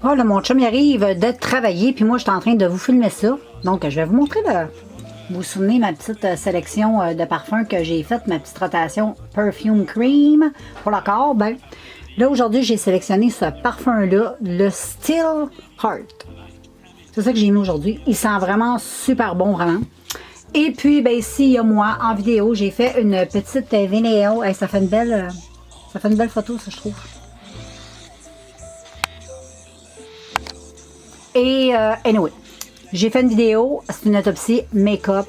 Oh là, mon chum il arrive de travailler, puis moi je suis en train de vous filmer ça. Donc je vais vous montrer vous vous souvenez ma petite sélection de parfums que j'ai faite, ma petite rotation Perfume Cream pour le corps. Ben, là aujourd'hui j'ai sélectionné ce parfum-là, le Still Heart. C'est ça que j'ai mis aujourd'hui. Il sent vraiment super bon, vraiment. Et puis, ben ici, il y a moi, en vidéo, j'ai fait une petite vidéo. Hey, ça fait une belle photo, ça, je trouve. Et, anyway, j'ai fait une vidéo, c'est une autopsie make-up.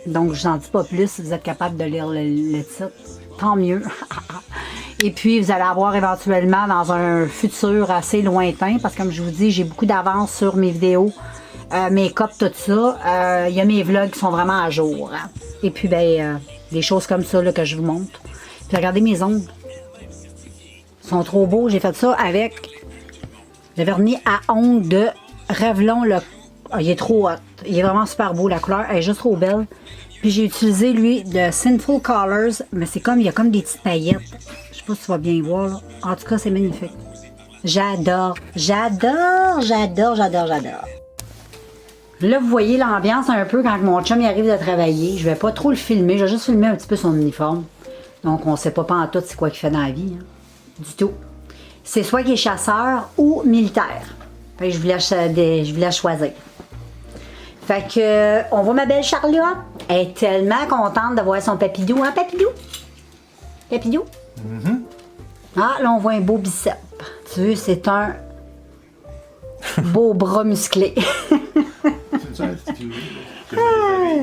Donc, je n'en dis pas plus. Si vous êtes capable de lire le titre, tant mieux. Et puis, vous allez avoir éventuellement dans un futur assez lointain, parce que comme je vous dis, j'ai beaucoup d'avance sur mes vidéos, make-up, tout ça. Il y a mes vlogs qui sont vraiment à jour. Hein. Et puis, ben, des choses comme ça là, que je vous montre. Puis, regardez mes ongles. Ils sont trop beaux. J'ai fait ça avec le vernis à ongles de Revlon. Il est trop hot. Il est vraiment super beau. La couleur elle est juste trop belle. Puis, j'ai utilisé, lui, de Sinful Colors. Mais c'est comme, il y a comme des petites paillettes. Je sais pas si tu vas bien voir. Là. En tout cas, c'est magnifique. J'adore. J'adore, j'adore, j'adore, j'adore. Là, vous voyez l'ambiance un peu quand mon chum il arrive de travailler. Je vais pas trop le filmer. Je vais juste filmer un petit peu son uniforme. Donc, on sait pas en tout c'est quoi qu'il fait dans la vie. Hein. Du tout. C'est soit qu'il est chasseur ou militaire. Fait que je voulais choisir. Fait que, on voit ma belle Charlotte. Elle est tellement contente de voir son papidou. Hein, papidou? Papidou? Mm-hmm. Ah, là, on voit un beau bicep. Tu vois, c'est un beau bras musclé. C'est ça,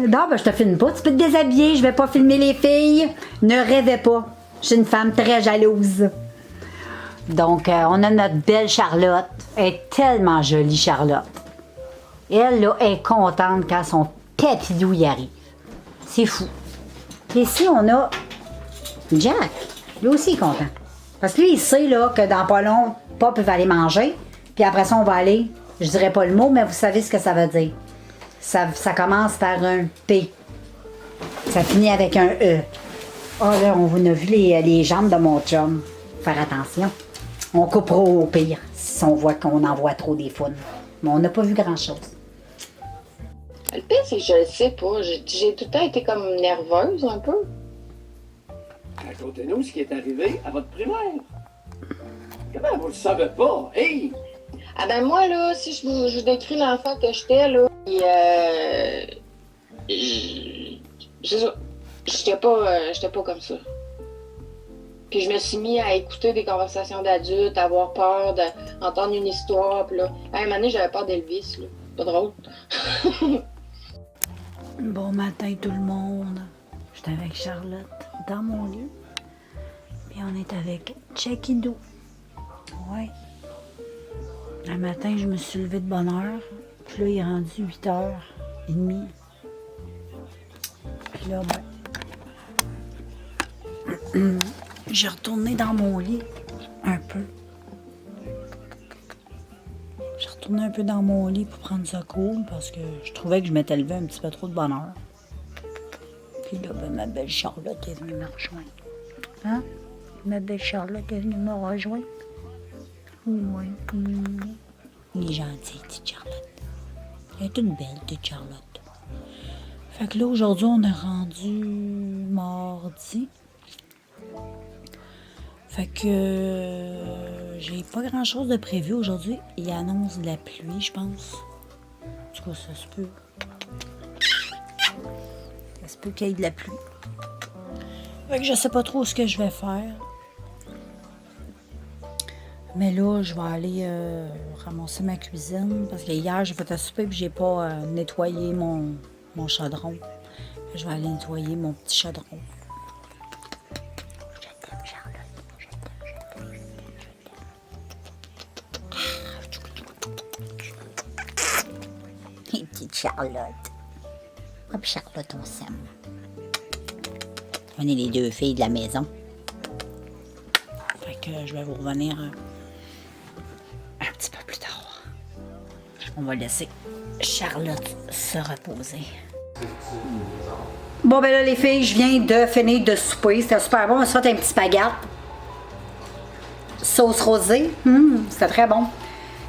non, ben je te filme pas. Tu peux te déshabiller. Je vais pas filmer les filles. Ne rêvez pas. Je suis une femme très jalouse. Donc, on a notre belle Charlotte. Elle est tellement jolie, Charlotte. Elle, là, est contente quand son papidou y arrive. C'est fou. Et ici, on a Jack. Lui aussi, il est content. Parce que lui, il sait là, que dans pas long, Pop va aller manger. Puis après ça, on va aller, je dirais pas le mot, mais vous savez ce que ça veut dire. Ça commence par un P. Ça finit avec un E. Ah oh, là, on a vu les jambes de mon chum. Faire attention. On coupera au pire si on voit qu'on en voit trop des founes. Mais on n'a pas vu grand-chose. Le pire, c'est que je le sais pas. J'ai tout le temps été comme nerveuse un peu. Racontez-nous ce qui est arrivé à votre primaire. Comment vous le savez pas? Hey! Ah ben moi, là, si je vous décris l'enfant que j'étais, là, j'étais pas comme ça. Puis je me suis mis à écouter des conversations d'adultes, à avoir peur d'entendre une histoire, puis là, à un moment donné, j'avais peur d'Elvis, là. Pas drôle. Bon matin tout le monde. J'étais avec Charlotte dans mon lit. Puis on est avec Checkidou. Ouais. Un matin, je me suis levée de bonne heure. Puis là, il est rendu 8h30. Puis là, ben... j'ai retourné dans mon lit un peu. J'ai retourné un peu dans mon lit pour prendre ça cool parce que je trouvais que je m'étais levée un petit peu trop de bonne heure. Puis là, ben, ma belle Charlotte est venue me rejoindre. Hein? Ma belle Charlotte est venue me rejoindre. Oui. Elle est gentille, petite Charlotte. Elle est une belle, petite Charlotte. Fait que là, aujourd'hui, on est rendu mardi. Fait que j'ai pas grand chose de prévu aujourd'hui. Il annonce de la pluie, je pense. En tout cas, ça se peut. Ça se peut qu'il y ait de la pluie. Fait que je sais pas trop ce que je vais faire. Mais là, je vais aller ramasser ma cuisine. Parce que hier, j'ai fait un souper et j'ai pas nettoyé mon chaudron. Je vais aller nettoyer mon petit chaudron. Charlotte. Hop, Charlotte, on s'aime. On est les deux filles de la maison. Fait que je vais vous revenir un petit peu plus tard. On va laisser Charlotte se reposer. Bon, ben là, les filles, je viens de finir de souper. C'était super bon. On se fait un petit spaghette. Sauce rosée. C'était très bon.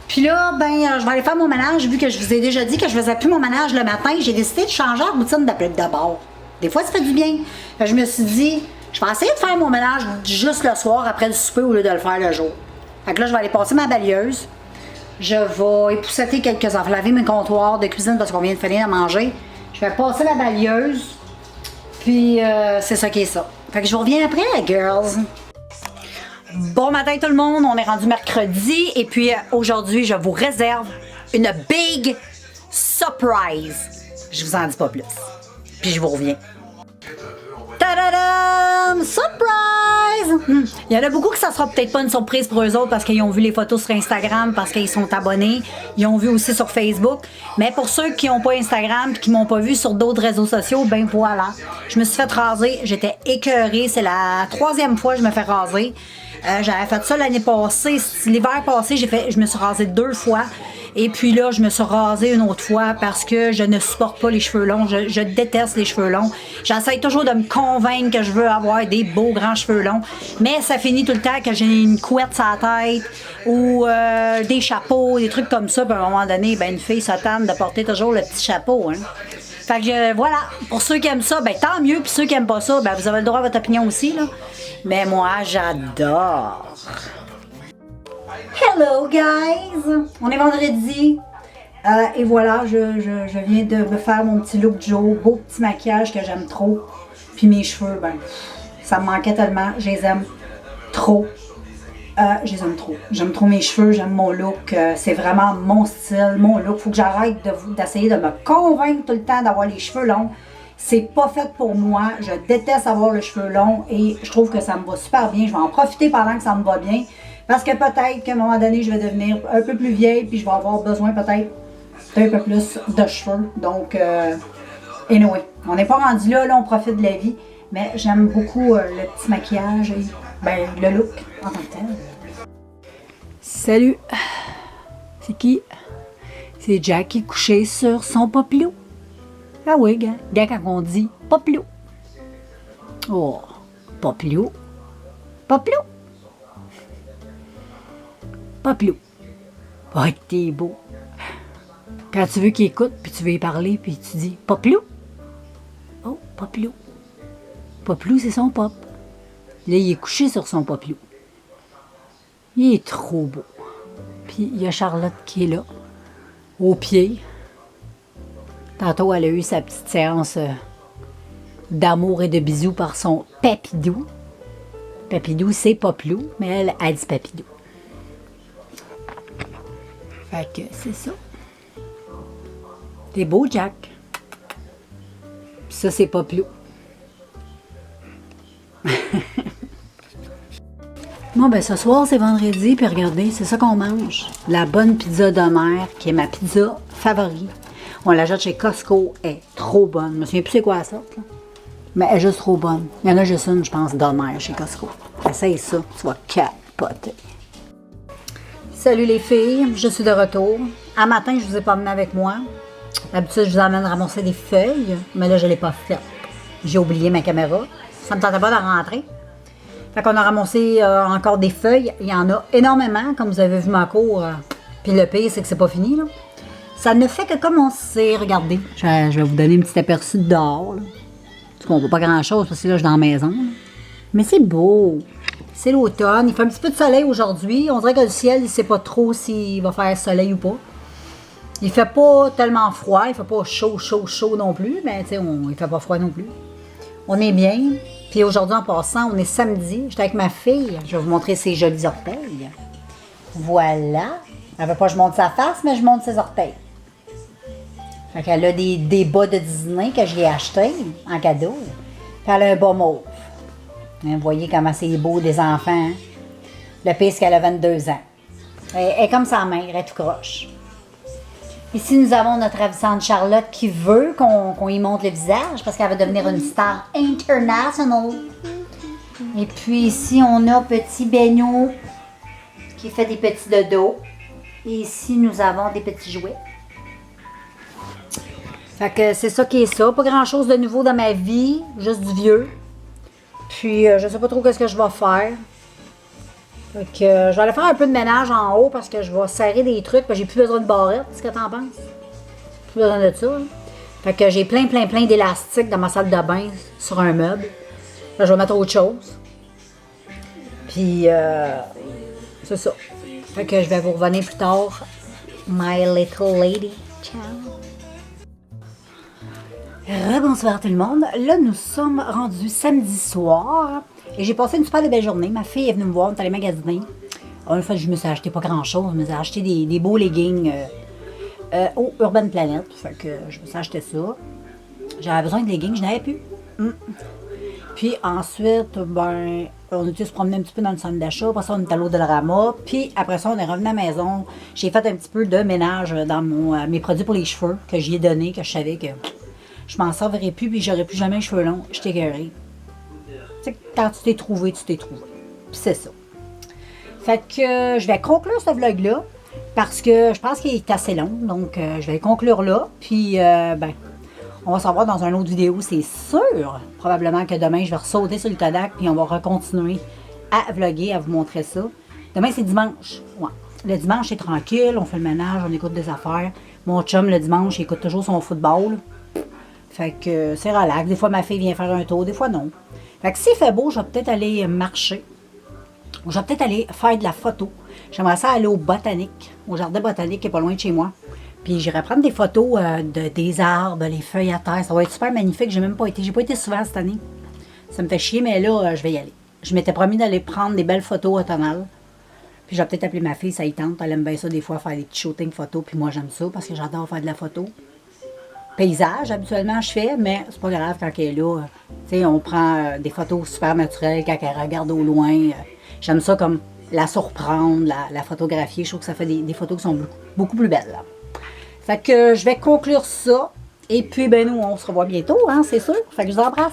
Puis là, je vais aller faire mon ménage, vu que je vous ai déjà dit que je faisais plus mon ménage le matin. J'ai décidé de changer la routine de bord. Des fois, ça fait du bien. Fait que je me suis dit, je vais essayer de faire mon ménage juste le soir après le souper au lieu de le faire le jour. Fait que là, je vais aller passer ma balieuse. Je vais épousseter quelques affaires, laver mes comptoirs de cuisine parce qu'on vient de finir de manger. Je vais passer la balieuse. Puis, c'est ça qui est ça. Fait que je vous reviens après, girls. Bon matin tout le monde, on est rendu mercredi et puis aujourd'hui je vous réserve une big surprise. Je vous en dis pas plus. Puis je vous reviens. Tadadam! Surprise! Il y en a beaucoup que ça sera peut-être pas une surprise pour eux autres parce qu'ils ont vu les photos sur Instagram, parce qu'ils sont abonnés. Ils ont vu aussi sur Facebook. Mais pour ceux qui n'ont pas Instagram et qui m'ont pas vu sur d'autres réseaux sociaux, ben voilà. Je me suis fait raser. J'étais écœurée. C'est la 3e fois que je me fais raser. J'avais fait ça l'année passée. L'hiver passé, je me suis rasée 2 fois. Et puis là, je me suis rasée une autre fois parce que je ne supporte pas les cheveux longs. Je déteste les cheveux longs. J'essaie toujours de me convaincre que je veux avoir des beaux grands cheveux longs. Mais ça finit tout le temps que j'ai une couette sur la tête ou des chapeaux, des trucs comme ça. Puis à un moment donné, une fille s'attend de porter toujours le petit chapeau. Hein. Fait que voilà, pour ceux qui aiment ça, tant mieux. Puis ceux qui aiment pas ça, vous avez le droit à votre opinion aussi. Là. Mais moi, j'adore. Hello guys! On est vendredi. Et voilà, je viens de me faire mon petit look Joe. Beau petit maquillage que j'aime trop. Puis mes cheveux, ça me manquait tellement. Je les aime trop. Je les aime trop. J'aime trop mes cheveux, j'aime mon look. C'est vraiment mon style, mon look. Faut que j'arrête d'essayer de me convaincre tout le temps d'avoir les cheveux longs. C'est pas fait pour moi. Je déteste avoir les cheveux longs et je trouve que ça me va super bien. Je vais en profiter pendant que ça me va bien. Parce que peut-être qu'à un moment donné, je vais devenir un peu plus vieille puis je vais avoir besoin peut-être d'un peu plus de cheveux. Donc, anyway, on n'est pas rendu là, on profite de la vie. Mais j'aime beaucoup le petit maquillage et le look en tant que tel. Salut! C'est qui? C'est Jack qui est couché sur son popilou. Ah oui, gars, quand on dit popilou. Oh, popilou. Popilou. Popilou. Oh, t'es beau. Quand tu veux qu'il écoute, puis tu veux y parler, puis tu dis Popilou. Oh, Popilou. Popilou, c'est son pop. Là, il est couché sur son Popilou. Il est trop beau. Puis il y a Charlotte qui est là, au pied. Tantôt, elle a eu sa petite séance d'amour et de bisous par son papidou. Papidou, c'est Popilou, mais elle dit papidou. Fait que c'est ça. T'es beau, Jack. Puis ça, c'est Popilou. Bon, ce soir, c'est vendredi, puis regardez, c'est ça qu'on mange. La bonne pizza de mer, qui est ma pizza favorite. On l'achète chez Costco, elle est trop bonne. Je me souviens plus c'est quoi la sorte, là. Mais elle est juste trop bonne. Il y en a juste une, je pense, de mer chez Costco. Essaye ça, tu vas capoter. Salut les filles, je suis de retour. Un matin, je vous ai pas amené avec moi. D'habitude, je vous amène ramasser des feuilles, mais là, je ne l'ai pas fait. J'ai oublié ma caméra. Ça ne me tentait pas de rentrer. Fait qu'on a ramassé encore des feuilles. Il y en a énormément, comme vous avez vu ma cour. Puis le pire, c'est que c'est pas fini, là. Ça ne fait que commencer. Regardez, je vais vous donner un petit aperçu de dehors, là. Parce qu'on ne voit pas grand-chose, parce que là, je suis dans la maison, là. Mais c'est beau. C'est l'automne. Il fait un petit peu de soleil aujourd'hui. On dirait que le ciel, il ne sait pas trop s'il va faire soleil ou pas. Il fait pas tellement froid. Il fait pas chaud non plus. Mais tu sais, il fait pas froid non plus. On est bien. Puis aujourd'hui, en passant, on est samedi. J'étais avec ma fille. Je vais vous montrer ses jolis orteils. Voilà. Elle veut pas que je monte sa face, mais je monte ses orteils. Fait qu'elle a des bas de Disney que je lui ai achetés en cadeau. Puis elle a un bas mauve. Vous voyez comment c'est beau des enfants. Hein? Le pire, c'est qu'elle a 22 ans. Elle est comme sa mère, elle est tout croche. Ici, nous avons notre ravissante Charlotte qui veut qu'on y montre le visage parce qu'elle va devenir une star international. Et puis ici, on a petit Beno qui fait des petits dodos. Et ici, nous avons des petits jouets. Fait que c'est ça qui est ça. Pas grand-chose de nouveau dans ma vie, juste du vieux. Puis, je sais pas trop qu'est-ce que je vais faire. Fait que je vais aller faire un peu de ménage en haut parce que je vais serrer des trucs. J'ai plus besoin de barrettes, ce que t'en penses? Plus besoin de ça. Hein? Fait que j'ai plein d'élastiques dans ma salle de bain sur un meuble. Là, je vais mettre autre chose. Puis, c'est ça. Fait que je vais vous revenir plus tard. My little lady. Ciao. Rebonsoir tout le monde. Là, nous sommes rendus samedi soir. Et j'ai passé une super belle journée. Ma fille est venue me voir, on est allé magasiner. En fait, je me suis acheté pas grand-chose. Je me suis acheté des beaux leggings au Urban Planet. Fait que je me suis acheté ça. J'avais besoin de leggings, je n'avais plus. Puis ensuite, ben, on était se promener un petit peu dans le centre d'achat. Après ça, on est allé au Dollarama. Puis après ça, on est revenu à la maison. J'ai fait un petit peu de ménage dans mes produits pour les cheveux que j'y ai donné, que je savais que je m'en servirais plus, puis j'aurais plus jamais les cheveux longs. J'étais écœurée. Tu sais, quand tu t'es trouvé, tu t'es trouvé. Puis c'est ça. Fait que je vais conclure ce vlog-là, parce que je pense qu'il est assez long. Donc, je vais le conclure là. Puis, ben, on va savoir dans une autre vidéo, c'est sûr. Probablement que demain, je vais ressauter sur le Kodak, puis on va recontinuer à vlogger, à vous montrer ça. Demain, c'est dimanche. Ouais. Le dimanche, c'est tranquille, on fait le ménage, on écoute des affaires. Mon chum, le dimanche, il écoute toujours son football. Fait que c'est relax. Des fois, ma fille vient faire un tour, des fois, non. Fait que s'il fait beau, je vais peut-être aller marcher. Ou je vais peut-être aller faire de la photo. J'aimerais ça aller au botanique, au jardin botanique qui est pas loin de chez moi. Puis j'irai prendre des photos des arbres, les feuilles à terre. Ça va être super magnifique. J'ai même pas été. J'ai pas été souvent cette année. Ça me fait chier, mais là, je vais y aller. Je m'étais promis d'aller prendre des belles photos automnales. Puis je vais peut-être appeler ma fille, ça y tente. Elle aime bien ça des fois, faire des petits shootings photos. Puis moi, j'aime ça parce que j'adore faire de la photo. Paysage, habituellement, je fais, mais c'est pas grave quand elle est là. Tu sais, on prend des photos super naturelles quand elle regarde au loin. J'aime ça comme la surprendre, la photographier. Je trouve que ça fait des photos qui sont beaucoup plus belles. Là. Fait que je vais conclure ça. Et puis, ben nous, on se revoit bientôt, hein, c'est sûr. Fait que je vous embrasse.